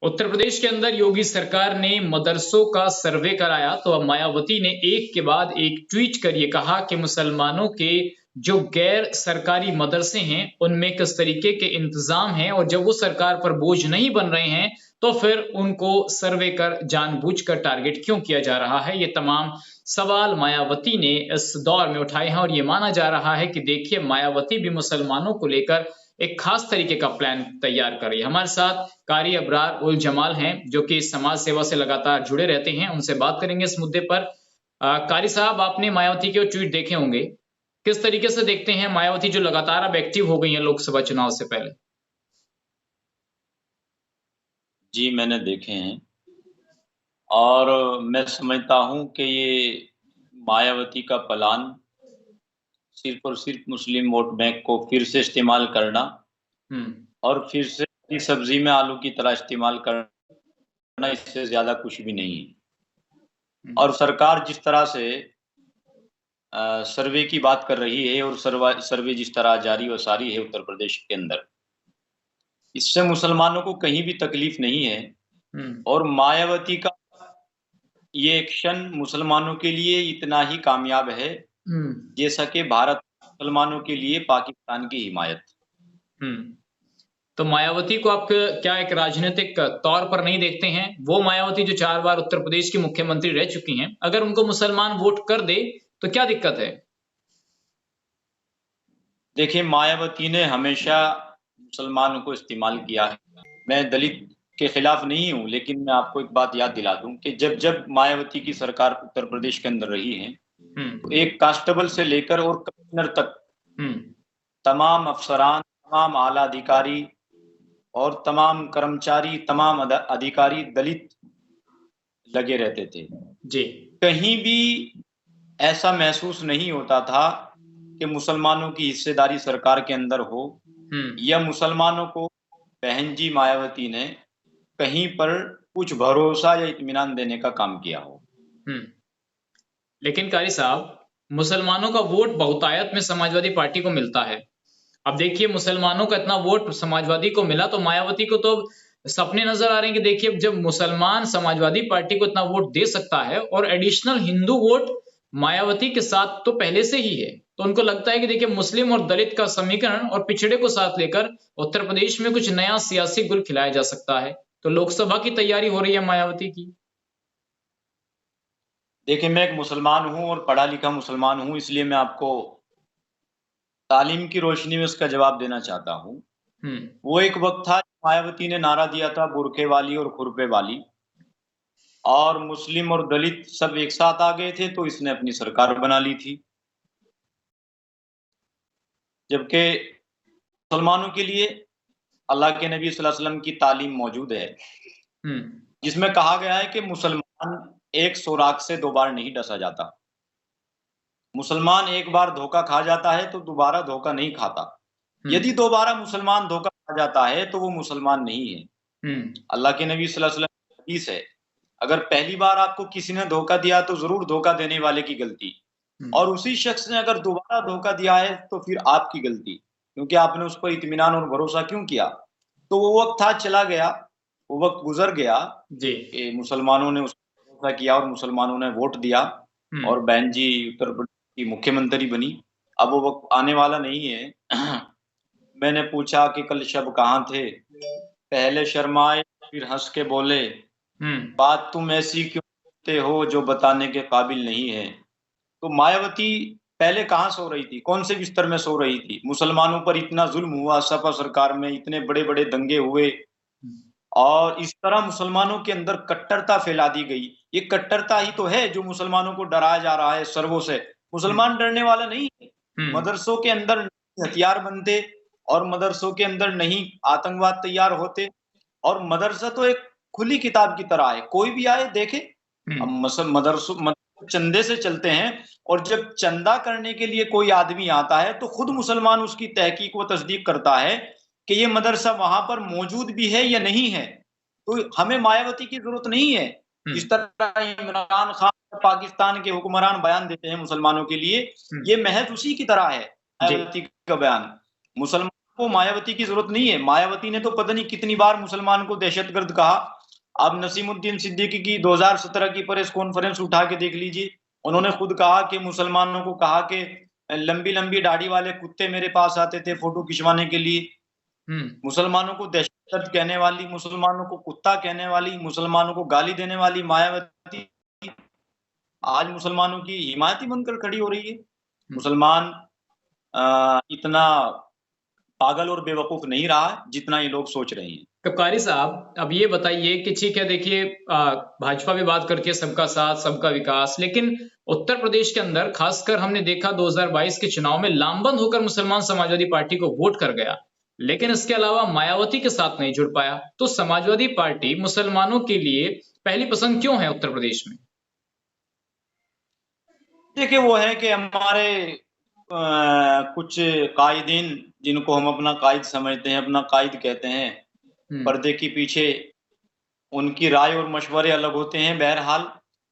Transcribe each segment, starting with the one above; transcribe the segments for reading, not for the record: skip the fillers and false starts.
उत्तर प्रदेश के अंदर योगी सरकार ने मदरसों का सर्वे कराया तो अब मायावती ने एक के बाद एक ट्वीट कर ये कहा कि मुसलमानों के जो गैर सरकारी मदरसे हैं उनमें किस तरीके के इंतजाम हैं और जब वो सरकार पर बोझ नहीं बन रहे हैं तो फिर उनको सर्वे कर जानबूझकर टारगेट क्यों किया जा रहा है। ये तमाम सवाल मायावती ने इस दौर में उठाए हैं और ये माना जा रहा है कि देखिए मायावती भी मुसलमानों को लेकर एक खास तरीके का प्लान तैयार कर रही है। हमारे साथ कारी अबरार उल जमाल हैं जो कि समाज सेवा से लगातार जुड़े रहते हैं, उनसे बात करेंगे इस मुद्दे पर। कारी साहब, आपने मायावती के ट्वीट देखे होंगे, किस तरीके से देखते हैं मायावती जो लगातार अब एक्टिव हो गई हैं लोकसभा चुनाव से पहले? जी, मैंने देखे हैं और मैं समझता हूँ कि ये मायावती का प्लान सिर्फ़ और सिर्फ़ मुस्लिम वोट बैंक को फिर से इस्तेमाल करना हम्म। और फिर से सब्ज़ी में आलू की तरह इस्तेमाल करना, इससे ज़्यादा कुछ भी नहीं है। और सरकार जिस तरह से सर्वे की बात कर रही है और सर्वे जिस तरह जारी व सारी है उत्तर प्रदेश के अंदर, इससे मुसलमानों को कहीं भी तकलीफ़ नहीं है हम्म। और मायावती का ये एक्शन मुसलमानों के लिए इतना ही कामयाब है, हम्म। जैसा कि भारत मुसलमानों के लिए पाकिस्तान की हिमायत। हम्म। तो मायावती को आप क्या एक राजनीतिक तौर पर नहीं देखते हैं? वो मायावती जो 4 बार उत्तर प्रदेश की मुख्यमंत्री रह चुकी हैं, अगर उनको मुसलमान वोट कर दे तो क्या दिक्कत है? देखिए, मायावती ने हमेशा मुसलमानों को इस्तेमाल किया है। मैं दलित के खिलाफ नहीं हूँ, लेकिन मैं आपको एक बात याद दिला दूँ कि जब-जब मायावती की सरकार उत्तर प्रदेश के अंदर रही है, तो हम्म। एक कांस्टेबल से लेकर और कमिश्नर तक हम्म। तमाम अफ़सरान, तमाम आला अधिकारी और तमाम कर्मचारी, तमाम अधिकारी दलित लगे रहते थे। जी। कहीं भी ऐसा महसूस नहीं होता था कि मुसलमानों की हिस्सेदारी सरकार के अंदर हो हम्म। या मुसलमानों को बहन जी मायावती ने कहीं पर कुछ भरोसा या इत्मीनान देने का काम किया हो। हम्म। लेकिन कारी साहब, मुसलमानों का वोट बहुतायत में समाजवादी पार्टी को मिलता है। अब देखिए मुसलमानों का इतना वोट समाजवादी को मिला तो मायावती को तो सपने नजर आ रहे हैं कि देखिए जब मुसलमान समाजवादी पार्टी को इतना वोट दे सकता है और एडिशनल हिंदू वोट मायावती के साथ तो पहले से ही है, तो उनको लगता है कि देखिए मुस्लिम और दलित का समीकरण और पिछड़े को साथ लेकर उत्तर प्रदेश में कुछ नया सियासी गुल खिलाया जा सकता है। तो लोकसभा की तैयारी हो रही है मायावती की। देखिए, मैं एक मुसलमान हूँ और पढ़ा-लिखा मुसलमान हूँ, इसलिए मैं आपको तालीम की रोशनी में इसका जवाब देना चाहता हूँ। हम्म। वो एक वक़्त था मायावती ने नारा दिया था बुर्के वाली और खुरपे वाली और मुस्लिम और दलित सब एक साथ आ गए थे, तो इसने अपनी सरकार बना ली थी। जबकि मुसलमानों के लिए अल्लाह के नबी सल्लल्लाहु अलैहि वसल्लम की तालीम मौजूद है, हम्म। जिसमें कहा गया है कि मुसलमान एक सुराग से 2 बार नहीं डसा जाता। मुसलमान एक बार धोखा खा जाता है तो दोबारा धोखा नहीं खाता। यदि हम्म। दोबारा मुसलमान धोखा खा जाता है तो वो मुसलमान नहीं है। हम्म। अल्लाह के नबी सल्लल्लाहु अलैहि वसल्लम की हदीस है, अगर पहली बार आपको किसी ने धोखा दिया तो ज़रूर धोखा देने वाले की गलती हम्म। और उसी शख्स ने अगर दोबारा धोखा दिया है तो फिर आपकी गलती, क्योंकि आपने उस पर इत्मीनान और भरोसा क्यों किया? तो वो वक़्त था चला गया, वो वक़्त गुज़र गया जी। कि मुसलमानों ने उस पर भरोसा किया और मुसलमानों ने वोट दिया हम्म। और बहन जी उत्तर प्रदेश की मुख्यमंत्री बनी। अब वो वक़्त आने वाला नहीं है। मैंने पूछा कि कल शब कहाँ थे? पहले शर्माए फिर हँस के बोले, हम्म। बात तुम ऐसी क्यों करते हो जो बताने के काबिल नहीं है। तो मायावती पहले कहाँ सो रही थी? कौन से बिस्तर में सो रही थी? मुसलमानों पर इतना ज़ुल्म हुआ, सपा सरकार में इतने बड़े-बड़े दंगे हुए और इस तरह मुसलमानों के अंदर कट्टरता फैला दी गई। ये कट्टरता ही तो है जो मुसलमानों को डराया जा रहा है सर्वों से। हम्म। मुसलमान डरने वाला नहीं है। हम्म। मदरसों के अंदर हथियार बनते और मदरसों के अंदर नहीं आतंकवाद तैयार होते और मदरसा तो एक खुली किताब की तरह है, कोई भी आए देखे। अब हम्म। मदरसों चंदे से चलते हैं और जब चंदा करने के लिए कोई आदमी आता है तो खुद मुसलमान उसकी तहकीक व तस्दीक करता है कि ये मदरसा वहां पर मौजूद भी है या नहीं है। तो हमें मायावती की जरूरत नहीं है। जिस हम्म। तरह इमरान खान पाकिस्तान के हुक्मरान बयान देते हैं मुसलमानों के लिए, हम्म। ये महज उसी की तरह है जी। मायावती का बयान। मुसलमान को मायावती की जरूरत नहीं है। मायावती ने तो पता नहीं कितनी बार मुसलमान को दहशतगर्द कहा। अब नसीमुद्दीन सिद्दीकी की 2017 की प्रेस कॉन्फ्रेंस उठा के देख लीजिए। उन्होंने खुद कहा कि मुसलमानों को कहा कि लंबी लंबी दाढ़ी वाले कुत्ते मेरे पास आते थे फोटो खिंचवाने के लिए। मुसलमानों को दहशतगर्द कहने वाली, मुसलमानों को कुत्ता कहने वाली, मुसलमानों को गाली देने वाली मायावती आज मुसलमानों की हिमायती बनकर खड़ी हो रही है। मुसलमान इतना पागल और बेवकूफ नहीं रहा जितना ये लोग सोच रहे हैं। तो कारी साहब, अब ये बताइए कि ठीक है, देखिए भाजपा भी बात करती है सबका साथ सबका विकास, लेकिन उत्तर प्रदेश के अंदर खासकर हमने देखा 2022 के चुनाव में लामबंद होकर मुसलमान समाजवादी पार्टी को वोट कर गया, लेकिन इसके अलावा मायावती के साथ नहीं जुड़ पाया। तो समाजवादी पार्टी मुसलमानों के लिए पहली पसंद क्यों है उत्तर प्रदेश में? देखिए, वो है कि हमारे कुछ कायदीन, जिनको हम अपना कायद समझते हैं, अपना कायद कहते हैं, पर्दे के पीछे उनकी राय और मशवरे अलग होते हैं। बहरहाल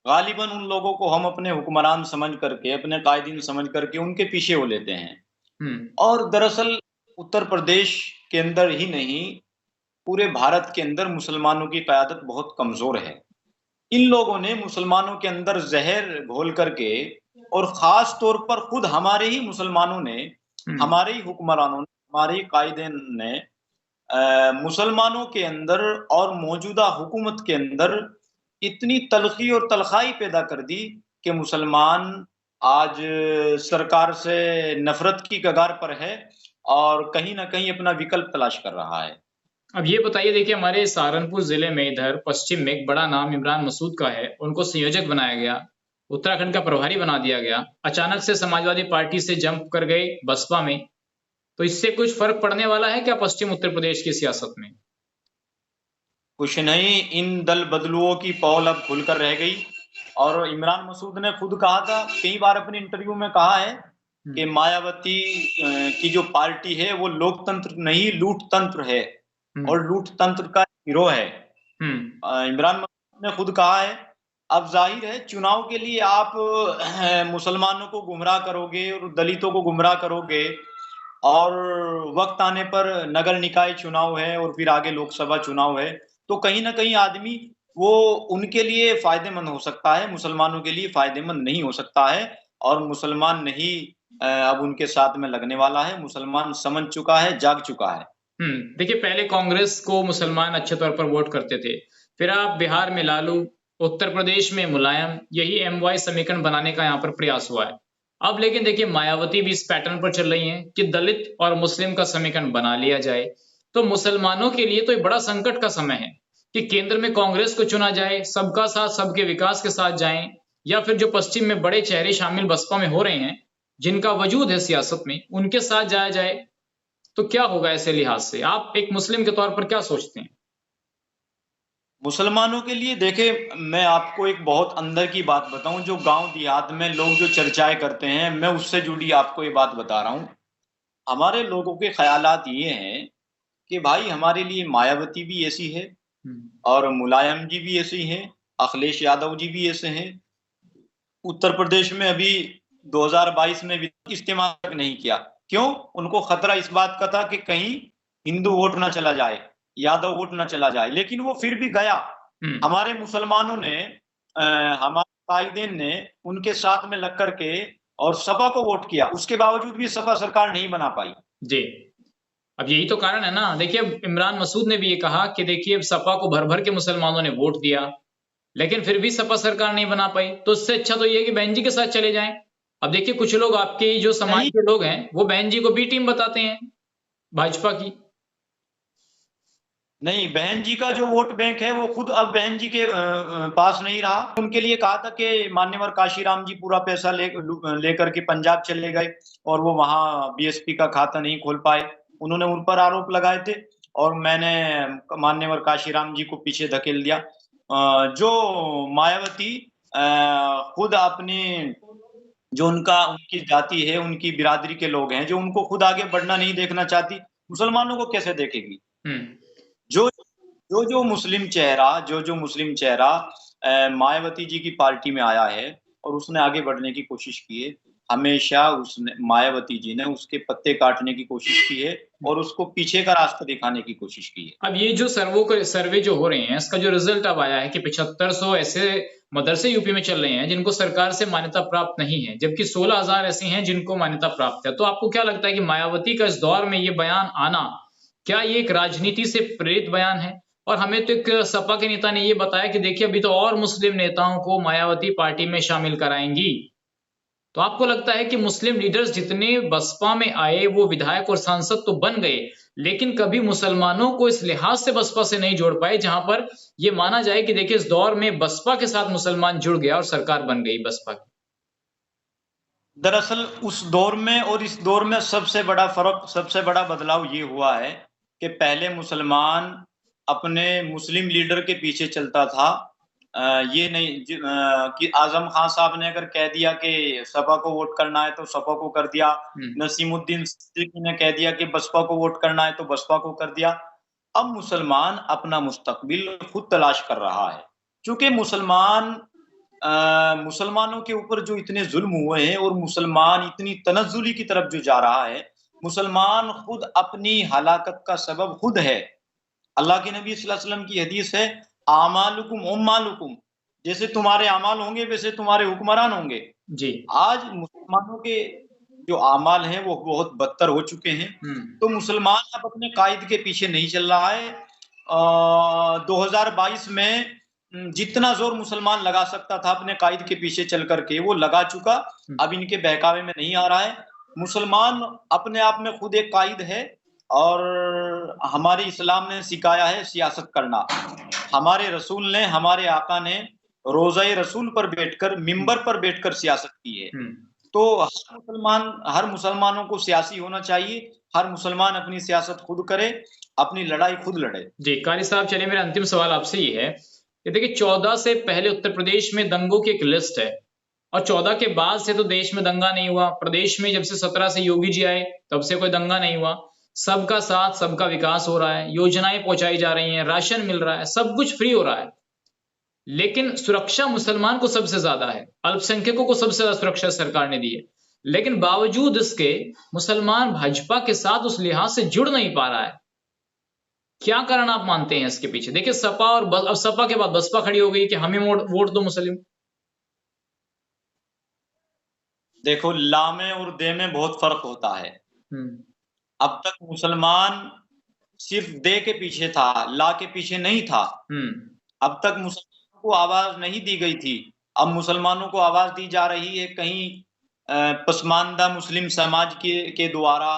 गालिबन उन लोगों को हम अपने हुक्मरान समझ करके, अपने कायदीन समझ करके उनके पीछे हो लेते हैं। और दरअसल उत्तर प्रदेश के अंदर ही नहीं, पूरे भारत के अंदर मुसलमानों की क़यादत बहुत कमजोर है। इन लोगों ने मुसलमानों के अंदर जहर घोल करके, और खास तौर पर खुद हमारे ही मुसलमानों ने, हमारे ही हुक्मरानों ने, हमारे ही कायदीन ने मुसलमानों के अंदर और मौजूदा हुकूमत के अंदर इतनी तलखी और तलखाई पैदा कर दी कि मुसलमान आज सरकार से नफरत की कगार पर है और कहीं ना कहीं अपना विकल्प तलाश कर रहा है। अब ये बताइए, देखिए हमारे सहारनपुर जिले में इधर पश्चिम में एक बड़ा नाम इमरान मसूद का है, उनको संयोजक बनाया गया, उत्तराखंड का प्रभारी बना दिया गया। अचानक से समाजवादी पार्टी से जंप कर गए बसपा में, तो इससे कुछ फर्क पड़ने वाला है क्या पश्चिम उत्तर प्रदेश की सियासत में? कुछ नहीं, इन दल बदलुओं की पौल अब खुलकर रह गई। और इमरान मसूद ने खुद कहा था, कई बार अपने इंटरव्यू में कहा है कि मायावती की जो पार्टी है वो लोकतंत्र नहीं लूट तंत्र है, और लूट तंत्र का हीरो है। इमरान मसूद ने खुद कहा है। अब जाहिर है चुनाव के लिए आप मुसलमानों को गुमराह करोगे और दलितों को गुमराह करोगे, और वक्त आने पर नगर निकाय चुनाव है और फिर आगे लोकसभा चुनाव है, तो कहीं ना कहीं आदमी वो उनके लिए फायदेमंद हो सकता है, मुसलमानों के लिए फायदेमंद नहीं हो सकता है। और मुसलमान नहीं अब उनके साथ में लगने वाला है। मुसलमान समझ चुका है, जाग चुका है। देखिए, पहले कांग्रेस को मुसलमान अच्छे तौर पर वोट करते थे, फिर आप बिहार में लालू, उत्तर प्रदेश में मुलायम, यही एमवाई समीकरण बनाने का यहाँ पर प्रयास हुआ है। अब लेकिन देखिए मायावती भी इस पैटर्न पर चल रही हैं कि दलित और मुस्लिम का समीकरण बना लिया जाए। तो मुसलमानों के लिए तो एक बड़ा संकट का समय है कि केंद्र में कांग्रेस को चुना जाए, सबका साथ सबके विकास के साथ जाएं, या फिर जो पश्चिम में बड़े चेहरे शामिल बसपा में हो रहे हैं, जिनका वजूद है सियासत में, उनके साथ जाया जाए। तो क्या होगा ऐसे लिहाज से? आप एक मुस्लिम के तौर पर क्या सोचते हैं? मुसलमानों के लिए देखे, मैं आपको एक बहुत अंदर की बात बताऊं, जो गांव देहात में लोग जो चर्चाएं करते हैं, मैं उससे जुड़ी आपको ये बात बता रहा हूं। हमारे लोगों के ख्यालात ये हैं कि भाई हमारे लिए मायावती भी ऐसी है, और मुलायम जी भी ऐसे ही हैं, अखिलेश यादव जी भी ऐसे हैं। उत्तर प्रदेश में अभी 2022 में भी इस्तेमाल तक नहीं किया। क्यों? उनको खतरा इस बात का था कि कहीं हिंदू वोट ना चला जाए, यादव वोट ना चला जाए, लेकिन वो फिर भी गया। हमारे मुसलमानों ने, हमारे कायदीन ने उनके साथ में लग करके और सपा को वोट किया, उसके बावजूद भी सपा सरकार नहीं बना पाई। जी, अब यही तो कारण है ना। देखिए, इमरान मसूद ने भी ये कहा कि देखिए सपा को भर भर के मुसलमानों ने वोट दिया, लेकिन फिर भी सपा सरकार नहीं बना पाई। तो इससे अच्छा तो ये है कि बहन जी के साथ चले जाएं। अब देखिए कुछ लोग, आपके जो समाज के लोग हैं, वो बहन जी को बी टीम बताते हैं भाजपा की। नहीं, बहन जी का जो वोट बैंक है वो खुद अब बहन जी के पास नहीं रहा। उनके लिए कहा था कि मान्यवर काशीराम जी पूरा पैसा लेकर के पंजाब चले गए, और वो वहां बीएसपी का खाता नहीं खोल पाए। उन्होंने उन पर आरोप लगाए थे, और मैंने मान्यवर काशीराम जी को पीछे धकेल दिया। जो मायावती खुद अपनी, जो उनकी जाति है, उनकी बिरादरी के लोग हैं, जो उनको खुद आगे बढ़ना नहीं देखना चाहती, मुसलमानों को कैसे देखेगी? जो जो मुस्लिम चेहरा मायावती जी की पार्टी में आया है और उसने आगे बढ़ने की कोशिश की है, हमेशा उसने, मायावती जी ने उसके पत्ते काटने की कोशिश की है और उसको पीछे का रास्ता दिखाने की कोशिश की है। अब ये जो सर्वे जो हो रहे हैं, इसका जो रिजल्ट अब आया है कि 7500 ऐसे मदरसे यूपी में चल रहे हैं जिनको सरकार से मान्यता प्राप्त नहीं है, जबकि 16,000 ऐसे हैं जिनको मान्यता प्राप्त है। तो आपको क्या लगता है कि मायावती का इस दौर में ये बयान आना, क्या ये एक राजनीति से प्रेरित बयान है? और हमें तो एक सपा के नेता ने ये बताया कि देखिए अभी तो और मुस्लिम नेताओं को मायावती पार्टी में शामिल कराएंगी। तो आपको लगता है कि मुस्लिम लीडर्स जितने बसपा में आए वो विधायक और सांसद तो बन गए, लेकिन कभी मुसलमानों को इस लिहाज से बसपा से नहीं जोड़ पाए जहां पर ये माना जाए कि देखिए इस दौर में बसपा के साथ मुसलमान जुड़ गया और सरकार बन गई बसपा की। दरअसल उस दौर में और इस दौर में सबसे बड़ा फर्क, सबसे बड़ा बदलाव ये हुआ है कि पहले मुसलमान अपने मुस्लिम लीडर के पीछे चलता था। ये नहीं कि आजम खान साहब ने अगर कह दिया कि सपा को वोट करना है तो सपा को कर दिया, नसीमुद्दीन सिद्दीकी ने कह दिया कि बसपा को वोट करना है तो बसपा को कर दिया। अब मुसलमान अपना मुस्तकबिल खुद तलाश कर रहा है, क्योंकि मुसलमानों के ऊपर जो इतने जुल्म हुए हैं और मुसलमान इतनी तनज़्ज़ुली की तरफ जो जा रहा है, मुसलमान खुद अपनी हलाकत का सबब खुद है। अल्लाह के नबी सल्लल्लाहु अलैहि वसल्लम की हदीस है, आमालुकुम उम्मालुकुम, जैसे तुम्हारे अमाल होंगे वैसे तुम्हारे हुक्मरान होंगे। जी। आज मुसलमानों के जो अमाल हैं वो बहुत बदतर हो चुके हैं। तो मुसलमान अब अपने कायद के पीछे नहीं चल रहा है। 2022 में जितना जोर मुसलमान लगा सकता था अपने कायद के पीछे चल करके वो लगा चुका। अब इनके बहकावे में नहीं आ रहा है। मुसलमान अपने आप में खुद एक कायद है और हमारे इस्लाम ने सिखाया है सियासत करना। हमारे रसूल ने, हमारे आका ने रोज़ाए रसूल पर बैठकर, मिंबर पर बैठकर सियासत की है। तो हर मुसलमानों को सियासी होना चाहिए। हर मुसलमान अपनी सियासत खुद करे, अपनी लड़ाई खुद लड़े। जी, कारी साहब चलिए मेरा अंतिम सवाल आपसे ये है कि देखिए 14 से पहले उत्तर प्रदेश में दंगों की एक लिस्ट है और 14 के बाद से तो देश में दंगा नहीं हुआ। प्रदेश में जब से 17 से योगी जी आए तब से कोई दंगा नहीं हुआ। सबका साथ, सबका विकास हो रहा है, योजनाएं पहुंचाई जा रही हैं, राशन मिल रहा है, सब कुछ फ्री हो रहा है। लेकिन सुरक्षा मुसलमान को सबसे ज्यादा है, अल्पसंख्यकों को सबसे ज्यादा सुरक्षा सरकार ने दी है। लेकिन बावजूद इसके मुसलमान भाजपा के साथ उस लिहाज से जुड़ नहीं पा रहा है। क्या कारण आप मानते हैं इसके पीछे? देखिए सपा और अब सपा के बाद बसपा खड़ी हो गई कि हमें वोट दो मुस्लिम। देखो, ला में और दे में बहुत फर्क होता है। अब तक मुसलमान सिर्फ दे के पीछे था, ला के पीछे नहीं था। अब तक मुसलमानों को आवाज नहीं दी गई थी। अब मुसलमानों को आवाज दी जा रही है, कहीं पसमानदा मुस्लिम समाज के द्वारा,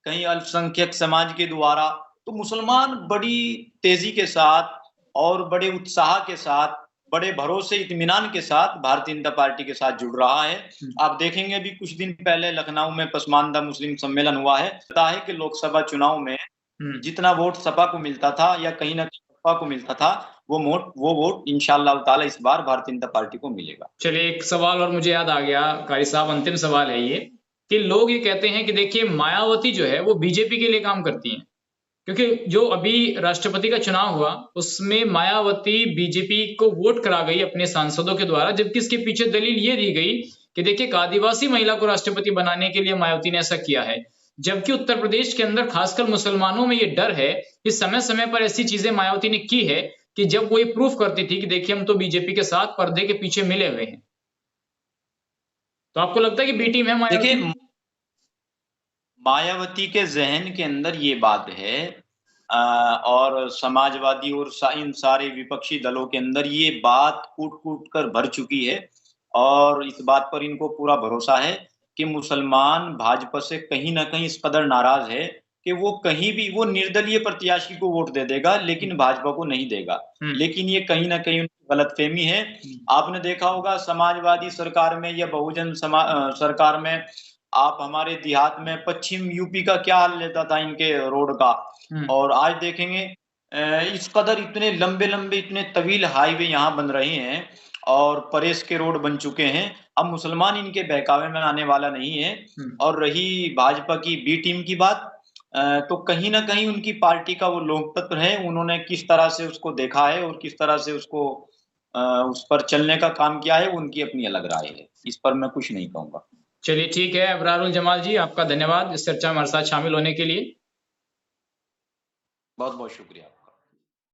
कहीं अल्पसंख्यक समाज के द्वारा। तो मुसलमान बड़ी तेजी के साथ और बड़े उत्साह के साथ, बड़े भरोसे, इत्मीनान के साथ भारतीय जनता पार्टी के साथ जुड़ रहा है। आप देखेंगे अभी कुछ दिन पहले लखनऊ में पसमानदा मुस्लिम सम्मेलन हुआ है। पता है कि लोकसभा चुनाव में जितना वोट सपा को मिलता था या कहीं ना कहीं सपा को मिलता था, वो वोट इंशाअल्लाह ताला इस बार भारतीय जनता पार्टी को मिलेगा। चलिए एक सवाल और मुझे याद आ गया कारी साहब, अंतिम सवाल है ये कि लोग ये कहते हैं कि देखिए मायावती जो है वो बीजेपी के लिए काम करती हैं, क्योंकि जो अभी राष्ट्रपति का चुनाव हुआ उसमें मायावती बीजेपी को वोट करा गई अपने सांसदों के द्वारा, जबकि इसके पीछे दलील ये दी गई कि देखिए एक आदिवासी महिला को राष्ट्रपति बनाने के लिए मायावती ने ऐसा किया है। जबकि उत्तर प्रदेश के अंदर खासकर मुसलमानों में ये डर है कि समय समय पर ऐसी चीजें मायावती ने की है कि जब वो ये प्रूफ करती थी कि देखिए हम तो बीजेपी के साथ पर्दे के पीछे मिले हुए हैं। तो आपको लगता है कि बी टीम है मायावती? देखिए, मायावती के जहन के अंदर ये बात है और समाजवादी और इन सारे विपक्षी दलों के अंदर ये बात कूट-कूट कर भर चुकी है और इस बात पर इनको पूरा भरोसा है कि मुसलमान भाजपा से कहीं न कहीं इस कदर नाराज़ है कि वो कहीं भी, वो निर्दलीय प्रत्याशी को वोट दे देगा लेकिन भाजपा को नहीं देगा। लेकिन ये कहीं न कहीं उनकी गलतफ़हमी है। आपने देखा होगा समाजवादी सरकार में या बहुजन सरकार में, आप हमारे देहात में पश्चिम यूपी का क्या हाल रहता था इनके रोड का, और आज देखेंगे इस कदर इतने लंबे-लंबे, इतने तवील हाईवे यहाँ बन रहे हैं और परेश के रोड बन चुके हैं। अब मुसलमान इनके बहकावे में आने वाला नहीं है। और रही भाजपा की बी टीम की बात, तो कहीं न कहीं उनकी पार्टी का वो लोकतंत्र है, उन्होंने किस तरह से उसको देखा है और किस तरह से उसको उस पर चलने का काम किया है, उनकी अपनी अलग राय है। इस पर मैं कुछ नहीं कहूँगा। चलिए ठीक है, अबरारुल जमाल जी, आपका धन्यवाद इस चर्चा में हमारे साथ शामिल होने के लिए। बहुत बहुत शुक्रिया।